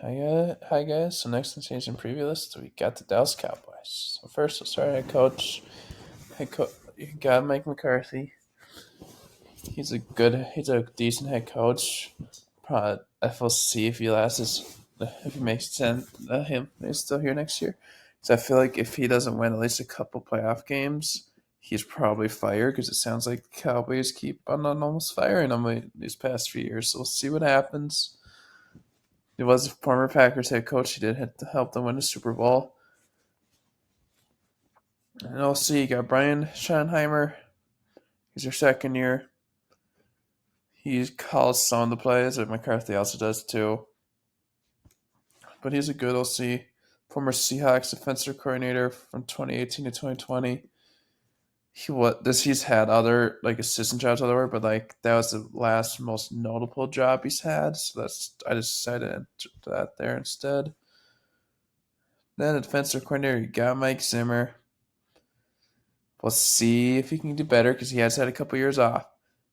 Hi guys. So next in season preview list, we got the Dallas Cowboys. So first, we'll start head coach. You got Mike McCarthy. He's a decent head coach. Probably, we'll see if he lasts. If he makes sense, him he's still here next year. So I feel like if he doesn't win at least a couple playoff games, he's probably fired because it sounds like the Cowboys keep on almost firing him these past few years. So we'll see what happens. He was a former Packers head coach. He did help them win the Super Bowl. And also, you got Brian Schottenheimer. He's your second year. He calls some of the plays, but McCarthy also does too. But he's a good OC. Former Seahawks defensive coordinator from 2018 to 2020. He's had other like assistant jobs everywhere, but like that was the last most notable job he's had. So I just decided to enter that there instead. Then the defensive coordinator, you got Mike Zimmer. We'll see if he can do better because he has had a couple years off.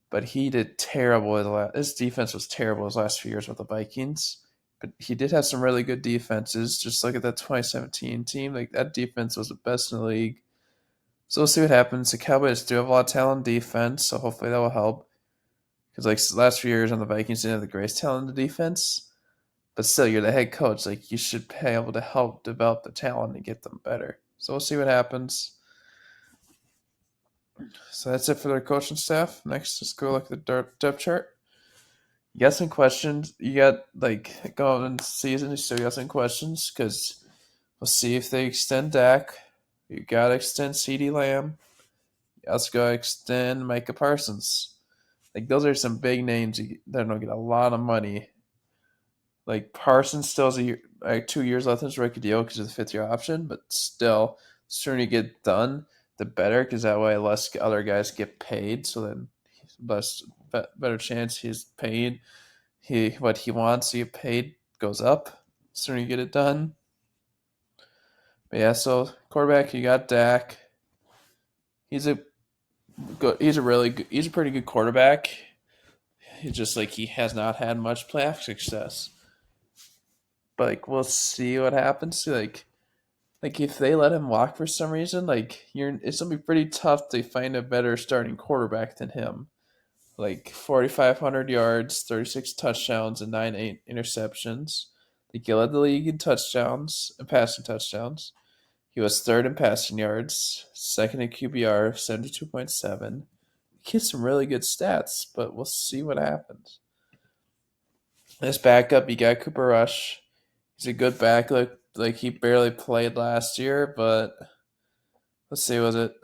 But he did terrible. His defense was terrible his last few years with the Vikings. But he did have some really good defenses. Just look at that 2017 team. Like that defense was the best in the league. So we'll see what happens. The Cowboys do have a lot of talent in defense, so hopefully that will help. Because like the last few years on the Vikings didn't have the greatest talent in the defense. But still, you're the head coach. Like you should be able to help develop the talent and get them better. So we'll see what happens. So that's it for their coaching staff. Next, let's go look at the depth chart. You got some questions. You got like going into the season, you still got some questions because we'll see if they extend Dak. You got to extend CeeDee Lamb. You also got to extend Micah Parsons. Like those are some big names that don't get a lot of money. Like Parsons still has 2 years left in his rookie deal because of the fifth year option, but still, the sooner you get done, the better because that way less other guys get paid. So then, less better chance he's paid. What he wants to get paid goes up. The sooner you get it done. But yeah, so quarterback you got Dak. He's a good. He's a pretty good quarterback. He's just like he has not had much playoff success. But like we'll see what happens. Like if they let him walk for some reason, it's gonna be pretty tough to find a better starting quarterback than him. Like 4,500 yards, 36 touchdowns, and 9 interceptions. Like he led the league in touchdowns and passing touchdowns. He was third in passing yards, second in QBR, 72.7. He has some really good stats, but we'll see what happens. This backup, you got Cooper Rush. He's a good backup. Like he barely played last year, but let's see, was it?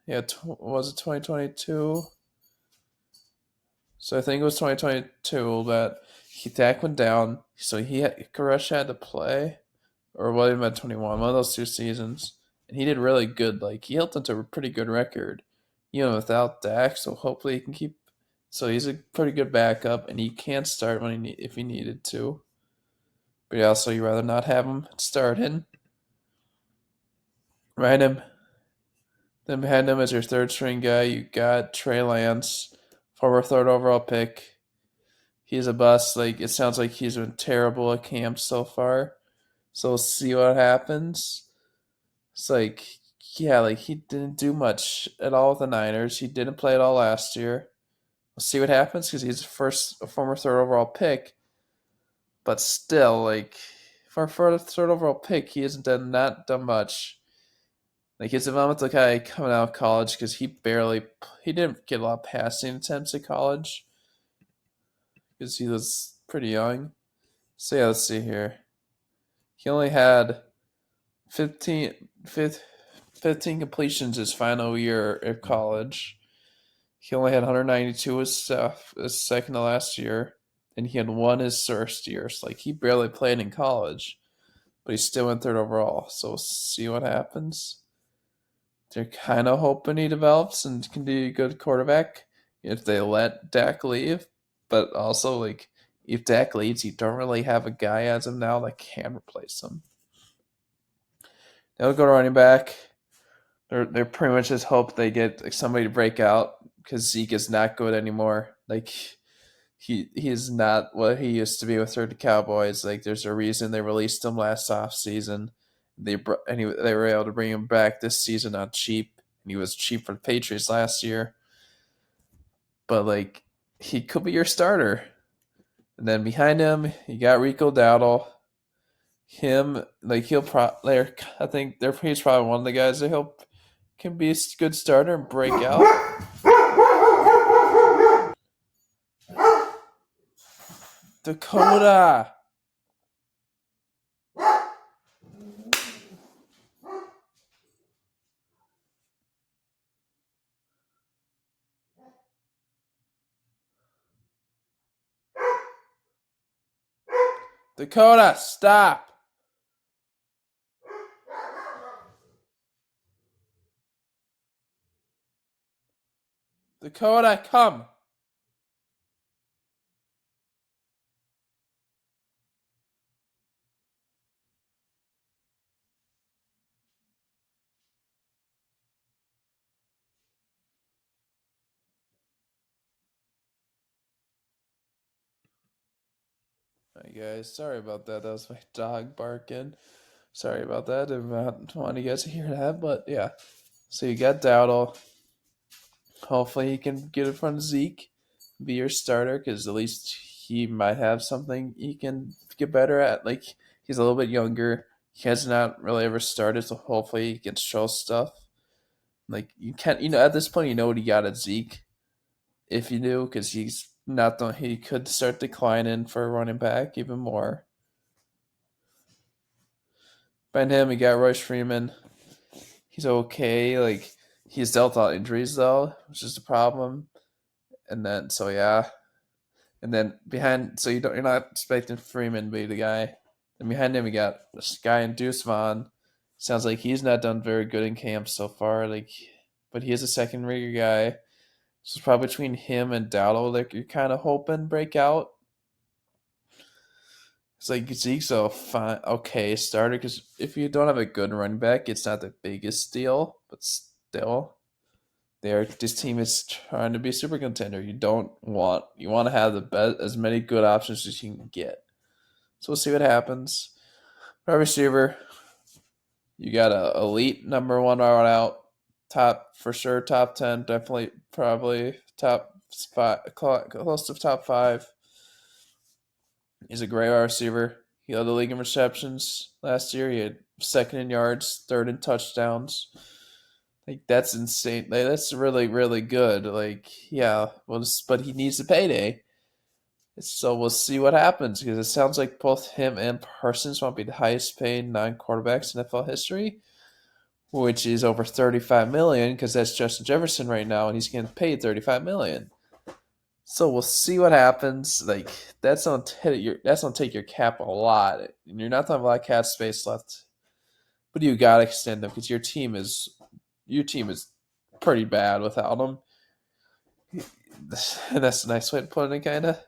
Yeah, was it 2022? So I think it was 2022 that Dak went down. So Rush had to play, or what it meant 21, one of those 2 seasons, and he did really good. Like he helped them to a pretty good record, without Dak. So hopefully he can keep. So he's a pretty good backup, and he can start if he needed to. But yeah, also you rather not have him starting. Right him. Then behind him as your third string guy, you got Trey Lance, former third overall pick. He's a bust. Like it sounds like he's been terrible at camp so far. So we'll see what happens. It's like yeah, like he didn't do much at all with the Niners. He didn't play at all last year. We'll see what happens because he's a former third overall pick. But still, like for a third overall pick, he hasn't done not done much. Like he's a developmental guy coming out of college because he didn't get a lot of passing attempts at college because he was pretty young. So yeah, let's see here. He only had 15, 15 completions his final year at college. He only had 192 his second to last year, and he had one his first year. So like he barely played in college, but he still went third overall. So we'll see what happens. They're kind of hoping he develops and can be a good quarterback if they let Dak leave. But also, like, if Dak leaves, you don't really have a guy as of now that can replace him. They'll go to running back. They're pretty much just hope they get like, somebody to break out because Zeke is not good anymore. Like he is not what he used to be with the Cowboys. Like there's a reason they released him last offseason. They were able to bring him back this season on cheap. And he was cheap for the Patriots last year. But like he could be your starter. And then behind him, you got Rico Dowdle. Him like he'll probably I think he's probably one of the guys that can be a good starter and break out. Dakota. Dakota, stop. Dakota, come. Hi guys, sorry about that. That was my dog barking. Sorry about that. I don't want you guys to hear that, but yeah. So you got Dowdle. Hopefully he can get in front of Zeke, be your starter, because at least he might have something he can get better at. Like he's a little bit younger. He has not really ever started, so hopefully he can show stuff. Like you can't, at this point you know what he got at Zeke, if you do, because he's not done. He could start declining for a running back even more. Behind him, we got Royce Freeman. He's okay. Like he's dealt out injuries though, which is the problem. And then so yeah, and then behind so you're not expecting Freeman to be the guy. And behind him, we got this guy in Deuce Vaughn. Sounds like he's not done very good in camp so far. Like, but he is a second rigger guy. So it's probably between him and Dowdle. Like you're kind of hoping break out. It's like Zeke's a fine, okay starter because if you don't have a good running back, it's not the biggest deal, but still, this team is trying to be a super contender. You want to have the best as many good options as you can get. So we'll see what happens. Wide receiver, you got a elite number one right out, top for sure, top 10, definitely probably top five, close to top five. He's a great wide receiver. He led the league in receptions last year. He had second in yards, third in touchdowns. Like that's insane. Like that's really really good. Like yeah, well, but he needs a payday. So we'll see what happens because it sounds like both him and Parsons won't be the highest paid non-quarterbacks in NFL history, which is over 35 million because that's Justin Jefferson right now, and he's getting paid 35 million. So we'll see what happens. Like that's gonna take your cap a lot, and you're not gonna have a lot of cap space left. But you gotta extend them because your team is pretty bad without him. And that's a nice way to put it, kind of.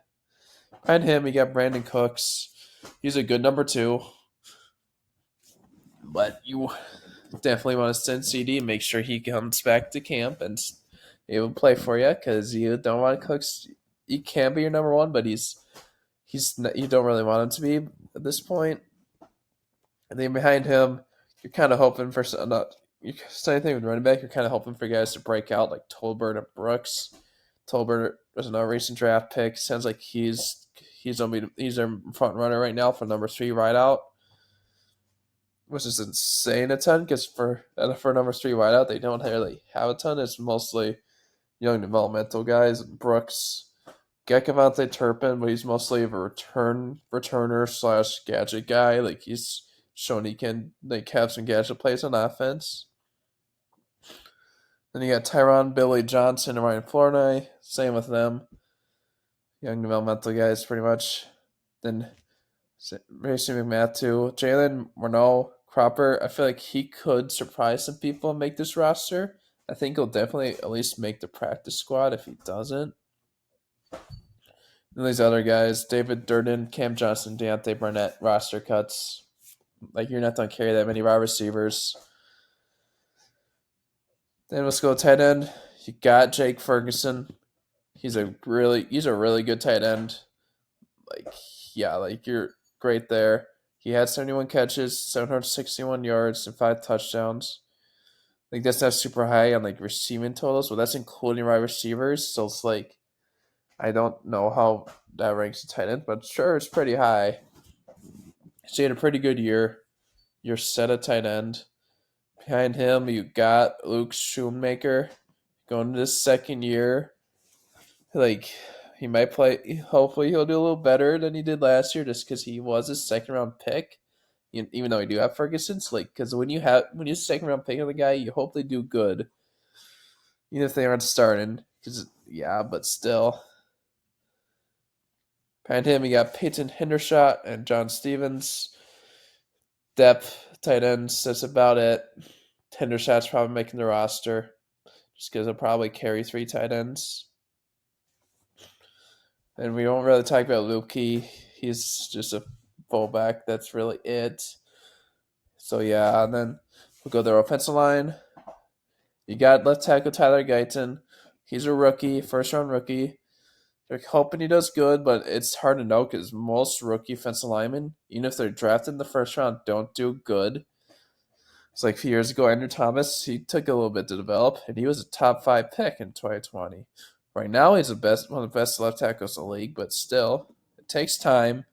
Behind him, you got Brandon Cooks. He's a good number two, but you definitely want to send CD. Make sure he comes back to camp and he will play for you because you don't want Cooks. He can be your number one, but he's not, you don't really want him to be at this point. And then behind him, you're kind of hoping for same thing with running back. You're kind of hoping for guys to break out like Tolbert and Brooks. Tolbert was another recent draft pick. Sounds like he's their front runner right now for number 3 wideout, which is insane a ton because for number 3 wideout they don't really have a ton. It's mostly young developmental guys. Brooks, got Devontae Turpin, but he's mostly a returner slash gadget guy. Like he's shown he can like have some gadget plays on offense. Then you got Tyron, Billy Johnson, and Ryan Flournoy. Same with them. Young developmental guys, pretty much. Then Mason McMath too. Jalen Renault Cropper. I feel like he could surprise some people and make this roster. I think he'll definitely at least make the practice squad if he doesn't. And these other guys, David Durden, Cam Johnson, Deontay Burnett, roster cuts. Like you're not going to carry that many wide receivers. Then let's go tight end. You got Jake Ferguson. he's a really good tight end. Like yeah, like you're great there. He had 71 catches, 761 yards, and 5 touchdowns. Like that's not super high on like receiving totals, but that's including wide receivers. So it's like I don't know how that ranks a tight end, but sure it's pretty high. So he had a pretty good year. You're set at tight end. Behind him, you got Luke Schoonmaker going to his second year. Like he might play. Hopefully, he'll do a little better than he did last year, just because he was a second round pick. Even though we do have Ferguson's, like because when you're second round pick on the guy, you hope they do good, even if they aren't starting. Because yeah, but still. Behind him, you got Peyton Hendershot and John Stevens. Depth, tight ends, that's about it. Hendershot's probably making the roster just because he'll probably carry 3 tight ends. And we don't really talk about Lukey. He's just a fullback. That's really it. So yeah, and then we'll go to their offensive line. You got left tackle Tyler Guyton. He's a rookie, first round rookie. They're hoping he does good, but it's hard to know because most rookie offensive linemen, even if they're drafted in the first round, don't do good. It's like a few years ago, Andrew Thomas, he took a little bit to develop, and he was a top 5 pick in 2020. Right now, he's one of the best left tackles in the league, but still, it takes time.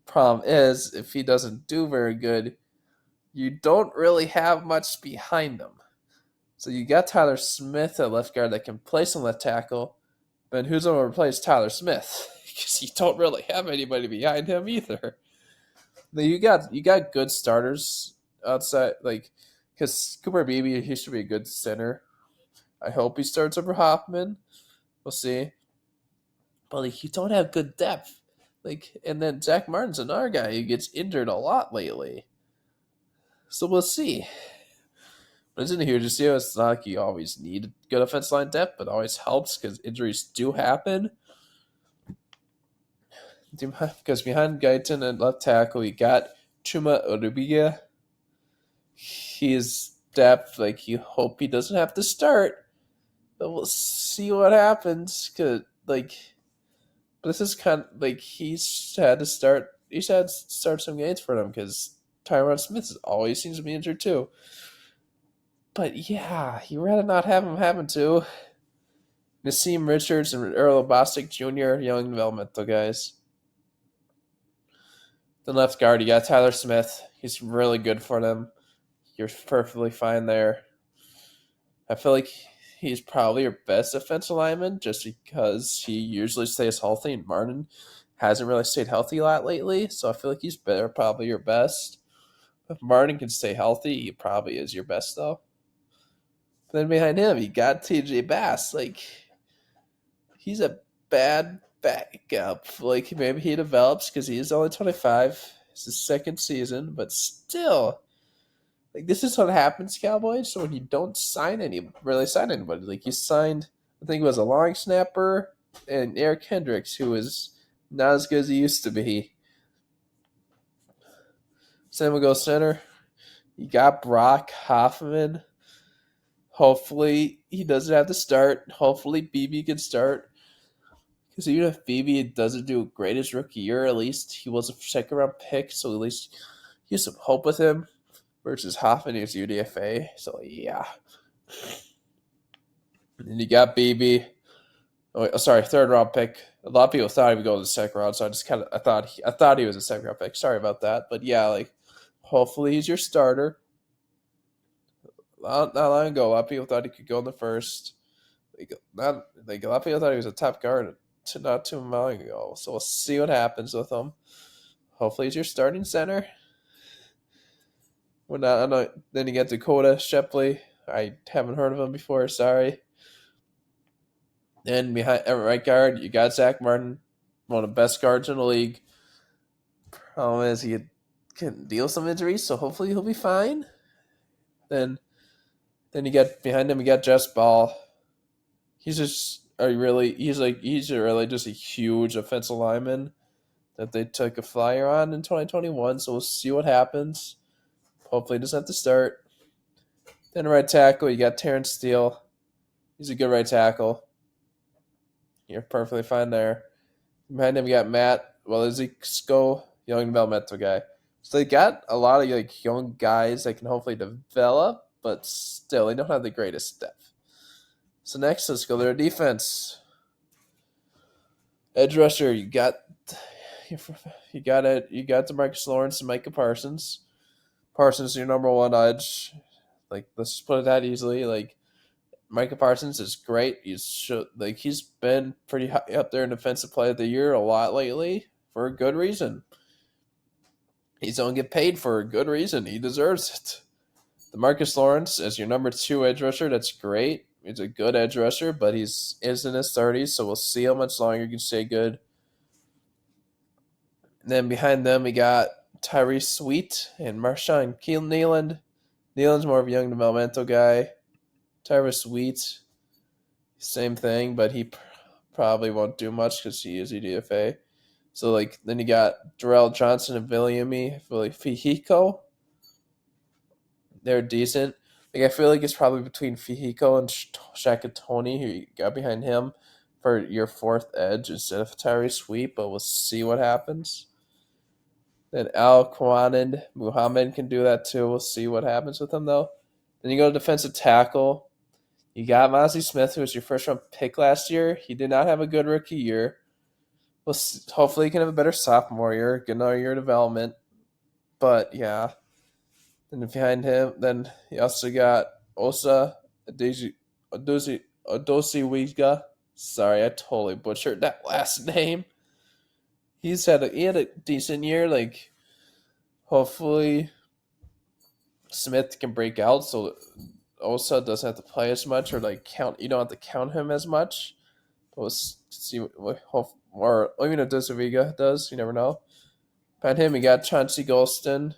Problem is, if he doesn't do very good, you don't really have much behind him. So you got Tyler Smith at left guard that can play some left tackle, but who's going to replace Tyler Smith? Because you don't really have anybody behind him either. You got good starters outside, like because Cooper Beebe, he should be a good center. I hope he starts over Hoffman. We'll see. But like you don't have good depth. Like and then Zach Martin's another guy who gets injured a lot lately. So we'll see. But it's in here to see. It's not like you always need good offensive line depth, but it always helps because injuries do happen. Because behind Guyton and left tackle, you got Chuma Odubiga. He's depth. Like you hope he doesn't have to start, but we'll see what happens. Cause like this is kind of like he's had to start. He's had to start some games for them because Tyron Smith always seems to be injured too. But yeah, you rather not have him happen to. Nassim Richards and Earl Bostic Jr., young developmental guys. Then left guard, you got Tyler Smith. He's really good for them. You're perfectly fine there. I feel like he's probably your best offensive lineman just because he usually stays healthy, and Martin hasn't really stayed healthy a lot lately. So I feel like he's probably your best. If Martin can stay healthy, he probably is your best, though. But then behind him, you got TJ Bass. Like, he's a bad backup. Like, maybe he develops because he is only 25. It's his second season, but still. Like this is what happens, Cowboys. So when you don't really sign anybody, like you signed, I think it was a long snapper and Eric Hendricks, who is not as good as he used to be. Then we go center. You got Brock Hoffman. Hopefully he doesn't have to start. Hopefully BB can start. Because even if BB doesn't do great his rookie year, at least he was a second round pick, so at least you have some hope with him. Versus Hoffman, who's UDFA. So yeah. And then you got BB. Oh, sorry, third round pick. A lot of people thought he would go to the second round, so I thought he was a second round pick. Sorry about that, but yeah, like hopefully he's your starter. Not long ago, a lot of people thought he could go in the first. A lot of people thought he was a top guard not too long ago. So we'll see what happens with him. Hopefully he's your starting center. Then you get Dakota Shepley. I haven't heard of him before. Sorry. And behind right guard, you got Zach Martin, one of the best guards in the league. Problem is he can deal some injuries, so hopefully he'll be fine. Then you get behind him, you got Jess Ball. He's really just a huge offensive lineman that they took a flyer on in 2021. So we'll see what happens. Hopefully he doesn't have to start. Then right tackle, you got Terrence Steele. He's a good right tackle. You're perfectly fine there. Behind him, you got Matt Weliziko, young developmental guy. So they got a lot of like young guys that can hopefully develop, but still they don't have the greatest depth. So next, let's go to their defense. Edge rusher, you got it. You got DeMarcus Lawrence and Micah Parsons. Parsons is your number one edge. Like let's just put it that easily. Like Micah Parsons is great. He's been pretty high up there in defensive play of the year a lot lately for a good reason. He's going to get paid for a good reason. He deserves it. DeMarcus Lawrence as your number two edge rusher, that's great. He's a good edge rusher, but is in his 30s, so we'll see how much longer you can stay good. And then behind them, we got Tyrese Sweet and Marshawn Nealand. Nealand's more of a young developmental guy. Tyrese Sweet, same thing, but he probably won't do much because he is a DFA. So then you got Darrell Johnson and Viliami Fihiko. They're decent. I feel like it's probably between Fihiko and Shakatoni, who you got behind him for your fourth edge instead of Tyrese Sweet, but we'll see what happens. Then Al Qawanid Muhammad can do that too. We'll see what happens with him though. Then you go to defensive tackle. You got Mozzie Smith, who was your first round pick last year. He did not have a good rookie year. Hopefully he can have a better sophomore year, get another year of development. But yeah. And behind him, then you also got Osa Adosiwiga. Sorry, I totally butchered that last name. He had a decent year. Like, hopefully Smith can break out so Osa doesn't have to play as much or count. You don't have to count him as much. But we'll see or even if Adosiwiga does. You never know. Behind him, you got Chauncey Golston.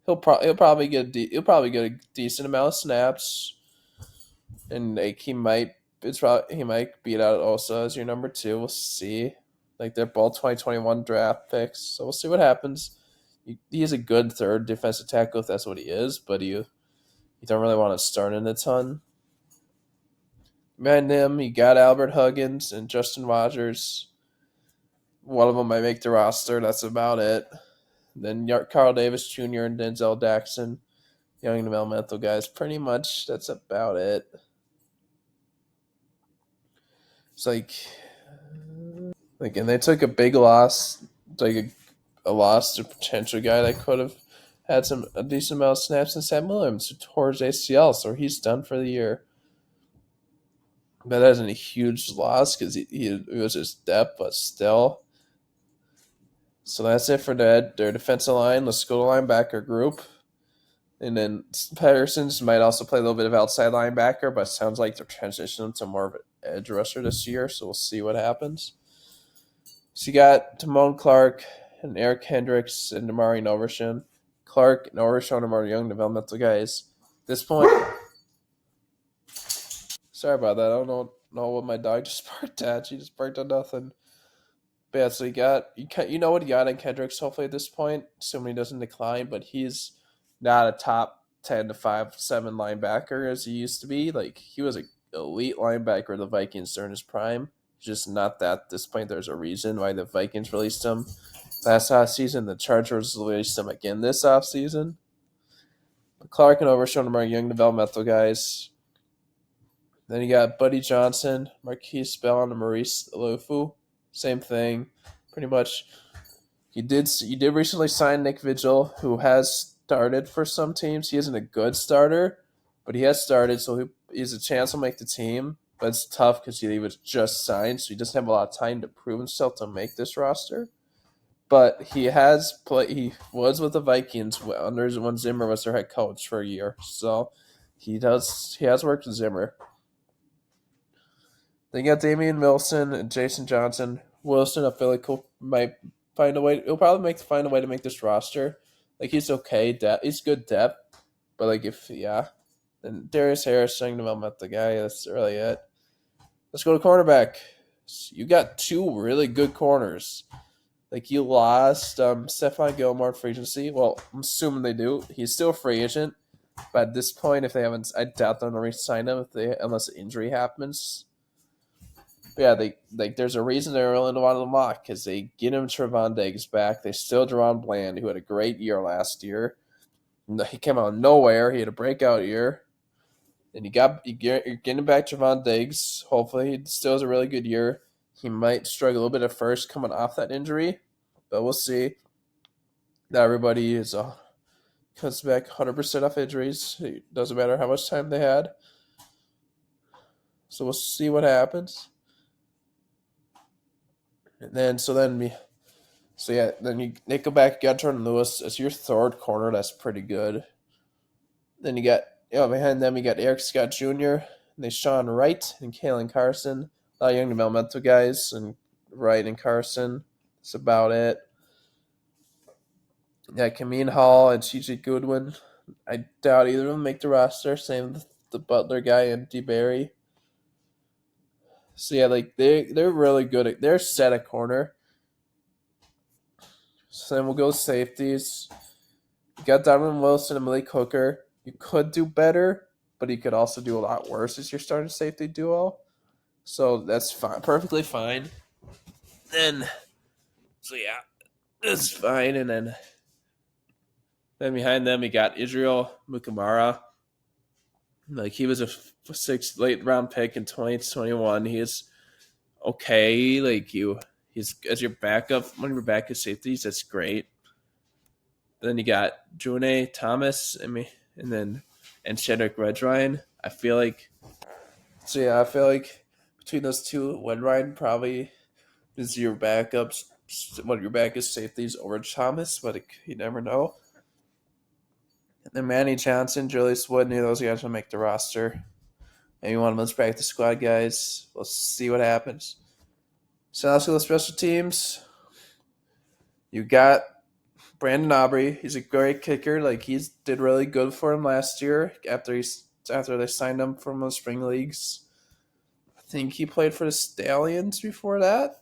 He'll probably get a decent amount of snaps, and he might beat out Osa as your number two. We'll see. They're both 2021 draft picks, so we'll see what happens. He is a good third defensive tackle if that's what he is, but you don't really want to start in a ton. Behind him, you got Albert Huggins and Justin Rogers. One of them might make the roster. That's about it. Then Carl Davis Jr. and Denzel Jackson, young developmental guys. Pretty much that's about it. It's and they took a big loss, a loss to a potential guy that could have had a decent amount of snaps in Sam Williams, who tore his ACL, so he's done for the year. But that isn't a huge loss because he was just depth, but still. So that's it for their defensive line. Let's go to linebacker group. And then Patterson's might also play a little bit of outside linebacker, but it sounds like they're transitioning to more of an edge rusher this year, so we'll see what happens. So you got Timon Clark and Eric Hendricks and Damari Novershin. Clark and Novershin are more young developmental guys. At this point, sorry about that. I don't know what my dog just barked at. She just barked at nothing. But yeah, so you know what you got in Kendricks hopefully at this point, assuming he doesn't decline, but he's not a top 10 to 5-7 linebacker as he used to be. He was an elite linebacker of the Vikings during his prime. Just not that at this point. There's a reason why the Vikings released him last offseason. The Chargers released him again this offseason. But Clark and Overshown are young developmental guys. Then you got Buddy Johnson, Marquise Bell, and Maurice Lufu. Same thing, pretty much. You did recently sign Nick Vigil, who has started for some teams. He isn't a good starter, but he has started, so he has a chance to make the team. But it's tough because he was just signed, so he doesn't have a lot of time to prove himself to make this roster. But he has played. He was with the Vikings when Zimmer was their head coach for a year, so he has worked with Zimmer. Then you got Damian Wilson and Jason Johnson. Wilson, I feel like might find a way. He'll probably find a way to make this roster. He's okay. He's good depth, but Then Darius Harris, young developmental guy. That's really it. Let's go to cornerback. You got two really good corners. You lost Stephon Gilmore free agency. Well, I'm assuming they do. He's still a free agent, but at this point, if they haven't, I doubt they're going to re-sign him unless an injury happens. Yeah, they like. There's a reason they're willing to want to mock because they get him Trevon Diggs back. They still Deron Bland, who had a great year last year. He came out of nowhere. He had a breakout year. And you're getting back Trevon Diggs. Hopefully, he still has a really good year. He might struggle a little bit at first coming off that injury, but we'll see. Not everybody is comes back 100% off injuries. It doesn't matter how much time they had. So we'll see what happens. And then they go back. You got Jordan Lewis as your third corner. That's pretty good. Then you got behind them you got Eric Scott Jr. and they Sean Wright and Kalen Carson. A lot of young developmental guys and Wright and Carson. That's about it. Yeah, Kameen Hall and CJ Goodwin. I doubt either of them make the roster. Same with the Butler guy and DeBerry. So yeah, like they're really good. They're set at corner. So then we'll go safeties. You got Donovan Wilson and Malik Hooker. You could do better, but you could also do a lot worse as your starting safety duo. So that's fine, perfectly fine. Yeah, that's fine. And then behind them, you got Israel Mukamara. Like he was a late round pick in 2021. He is okay. He's as your backup, one of your backup safeties. That's great. Then you got June Thomas, and Shedrick Redrine. I feel like between those two, Redrine probably is your backups, one of your backup safeties over Thomas, but you never know. And then Manny Johnson, Julius Wood, neither of those guys will make the roster. Maybe one of them's practice squad guys. We'll see what happens. So let's go to special teams. You got Brandon Aubrey. He's a great kicker. Like he did really good for him last year after they signed him from the spring leagues. I think he played for the Stallions before that.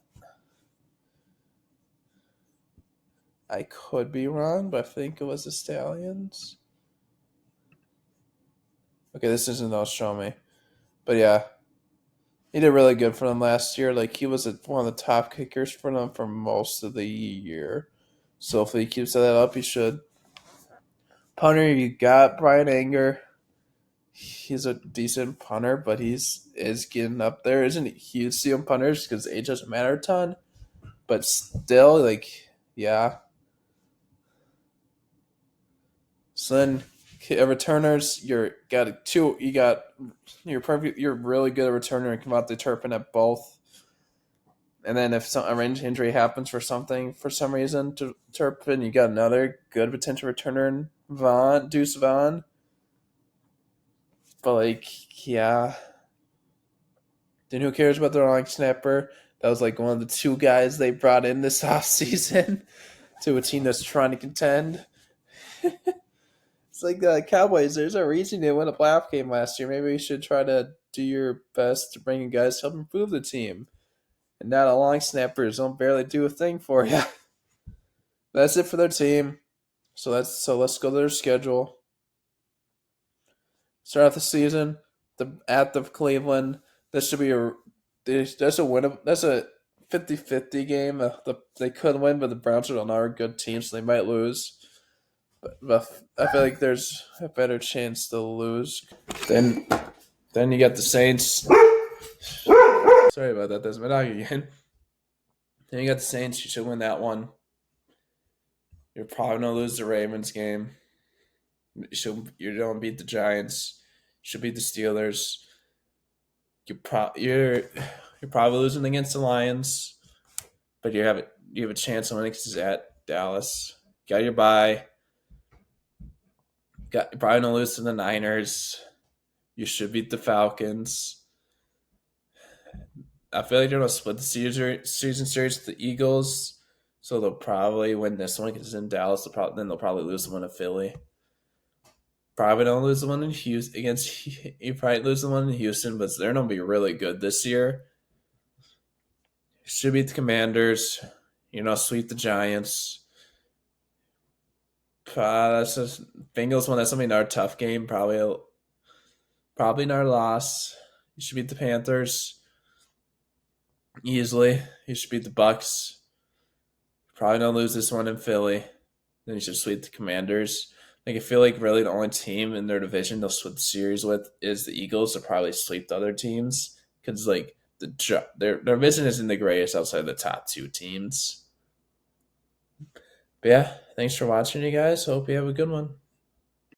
I could be wrong, but I think it was the Stallions. Okay, this isn't all show me. But yeah, he did really good for them last year. Like he was one of the top kickers for them for most of the year. So if he keeps that up, he should. Punter, you got Brian Anger. He's a decent punter, but is getting up there. Isn't huge see him punters because age doesn't matter a ton. But still, yeah. So then returners, you're perfect. You're really good at returner and come out the Turpin at both. And then if a range injury happens for some reason to Turpin, you got another good potential returner in Deuce Vaughn. But yeah. Then who cares about the long snapper? That was one of the two guys they brought in this offseason to a team that's trying to contend. It's like the Cowboys. There's a reason they won a playoff game last year. Maybe you should try to do your best to bring in guys to help improve the team. And now the long snappers don't barely do a thing for you. That's it for their team. So let's go to their schedule. Start off the season at the Cleveland. This should be that's a win. That's a 50-50 game. They could win, but the Browns are not a good team, so they might lose. But I feel like there's a better chance they'll lose. Then you got the Saints. Sorry about that. That's my dog again. Then you got the Saints. You should win that one. You're probably gonna lose the Ravens game. You're gonna beat the Giants. You should beat the Steelers. You're probably losing against the Lions, but you have a chance of winning because it's at Dallas. Got your bye. You're probably gonna lose to the Niners. You should beat the Falcons. I feel like they're gonna split the season series with the Eagles, so they'll probably win this one because it's in Dallas. Then they'll probably lose the one to Philly. Probably don't lose the one in Houston you probably lose the one in Houston, but they're gonna be really good this year. You should beat the Commanders. Sweep the Giants. That's just Bengals one. That's gonna be another tough game. Probably another loss. You should beat the Panthers. easily. He should beat the Bucks. Probably don't lose this one in Philly. Then he should sweep the Commanders. Like I feel like really the only team in their division they'll split the series with is the Eagles. They'll probably sweep the other teams because like their division isn't the greatest outside of the top two teams. But yeah, thanks for watching, you guys. Hope you have a good one.